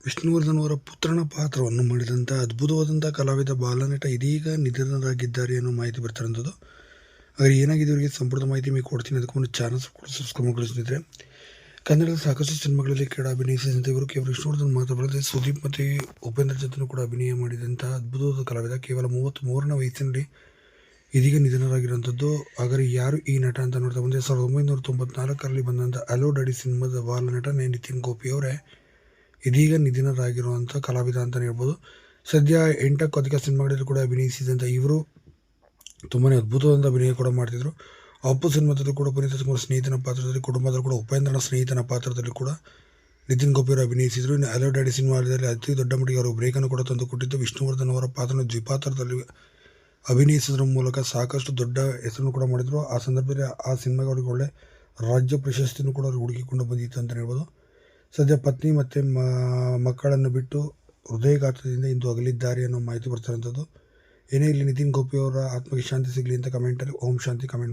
ವಿಷ್ಣುವರ್ಧನ್ ಅವರ ಪುತ್ರನ ಪಾತ್ರವನ್ನು ಮಾಡಿದಂಥ ಅದ್ಭುತವಾದಂಥ ಕಲಾವಿದ ಬಾಲನಟ ಇದೀಗ ನಿಧನರಾಗಿದ್ದಾರೆ ಅನ್ನೋ ಮಾಹಿತಿ ಬರ್ತಿರೋಂಥದ್ದು. ಹಾಗೆ ಏನಾಗಿದೆ ಇವರಿಗೆ ಸಂಪೂರ್ಣ ಮಾಹಿತಿ ನಿಮಗೆ ಕೊಡ್ತೀನಿ. ಅದಕ್ಕೆ ಒಂದು ಚಾನಲ್ ಸಬ್ಸ್ಕ್ರೈಬ್ ಮಾಡಿಸ್ತಿದ್ರೆ ಕನ್ನಡದ ಸಾಕಷ್ಟು ಸಿನಿಮಾಗಳಲ್ಲಿ ಕೂಡ ಅಭಿನಯಿಸಿದಂತೆ ಇವರು ಕೇವಲ ವಿಷ್ಣುವರ್ಧನ್ ಮಾತ್ರ ಬರದೆ ಸುದೀಪ್ ಮತ್ತು ಉಪೇಂದ್ರ ಜೊತೆ ಕೂಡ ಅಭಿನಯ ಮಾಡಿದಂಥ ಅದ್ಭುತವಾದ ಕಲಾವಿದ ಕೇವಲ 33ನೇ ವಯಸ್ಸಿನಲ್ಲಿ ಇದೀಗ ನಿಧನರಾಗಿರುವಂಥದ್ದು. ಹಾಗಾದರೆ ಯಾರು ಈ ನಟ ಅಂತ ನೋಡ್ತಾ ಬಂದರೆ 1994ರಲ್ಲಿ ಬಂದಂಥ ಹಲೋ ಡ್ಯಾಡಿ ಸಿನಿಮಾದ ಬಾಲನಟನೇ ನಿತಿನ್ ಗೋಪಿ ಅವರೇ ಇದೀಗ ನಿಧನರಾಗಿರುವಂಥ ಕಲಾವಿದ ಅಂತಲೇ ಹೇಳ್ಬೋದು. ಸದ್ಯ 8ಕ್ಕೂ ಅಧಿಕ ಸಿನಿಮಾಗಳಲ್ಲಿ ಕೂಡ ಅಭಿನಯಿಸಿದಂಥ ಇವರು ತುಂಬಾ ಅದ್ಭುತವಾದ ಅಭಿನಯ ಕೂಡ ಮಾಡ್ತಿದ್ರು. ಅಪ್ಪು ಸಿನಿಮಾದಲ್ಲಿ ಕೂಡ ಪುನೀತ್ ರಾಜ್ಕುಮಾರ್ ಸ್ನೇಹಿತನ ಪಾತ್ರದಲ್ಲಿ, ಕುಟುಂಬದಲ್ಲಿ ಕೂಡ ಉಪೇಂದ್ರನ ಸ್ನೇಹಿತನ ಪಾತ್ರದಲ್ಲಿ ಕೂಡ ನಿತಿನ್ ಗೋಪಿ ಅವರು ಅಭಿನಯಿಸಿದರು. ಇನ್ನು ಹಲೋ ಡ್ಯಾಡಿ ಸಿನಿಮಾದಲ್ಲಿ ಅತಿ ದೊಡ್ಡ ಮಟ್ಟಿಗೆ ಅವರು ಬ್ರೇಕನ್ನು ಕೂಡ ತಂದು ಕೊಟ್ಟಿದ್ದು. ವಿಷ್ಣುವರ್ಧನ್ ಅವರ ಪಾತ್ರನ ದ್ವಿಪಾತ್ರದಲ್ಲಿ ಅಭಿನಯಿಸೋದ್ರ ಮೂಲಕ ಸಾಕಷ್ಟು ದೊಡ್ಡ ಹೆಸರನ್ನು ಕೂಡ ಮಾಡಿದರು. ಆ ಸಂದರ್ಭದಲ್ಲಿ ಆ ಸಿನಿಮಾಗೆ ಅವರಿಗೆ ಒಳ್ಳೆ ರಾಜ್ಯ ಪ್ರಶಸ್ತಿಯನ್ನು ಕೂಡ ಅವರು ಹುಡುಕಿಕೊಂಡು ಬಂದಿತ್ತು ಅಂತಲೇ ಹೇಳ್ಬೋದು. ಸದ್ಯ ಪತ್ನಿ ಮತ್ತು ಮಕ್ಕಳನ್ನು ಬಿಟ್ಟು ಹೃದಯಘಾತದಿಂದ ಇಂದು ಅಗಲಿದ್ದಾರೆ ಅನ್ನೋ ಮಾಹಿತಿ ಬರ್ತಿರೋಂಥದ್ದು. ಏನೇ ಇಲ್ಲಿ ನಿತಿನ್ ಗೋಪಿ ಅವರ ಆತ್ಮಕ್ಕೆ ಶಾಂತಿ ಸಿಗಲಿ ಅಂತ ಕಮೆಂಟಲ್ಲಿ ಓಂ ಶಾಂತಿ ಕಮೆಂಟ್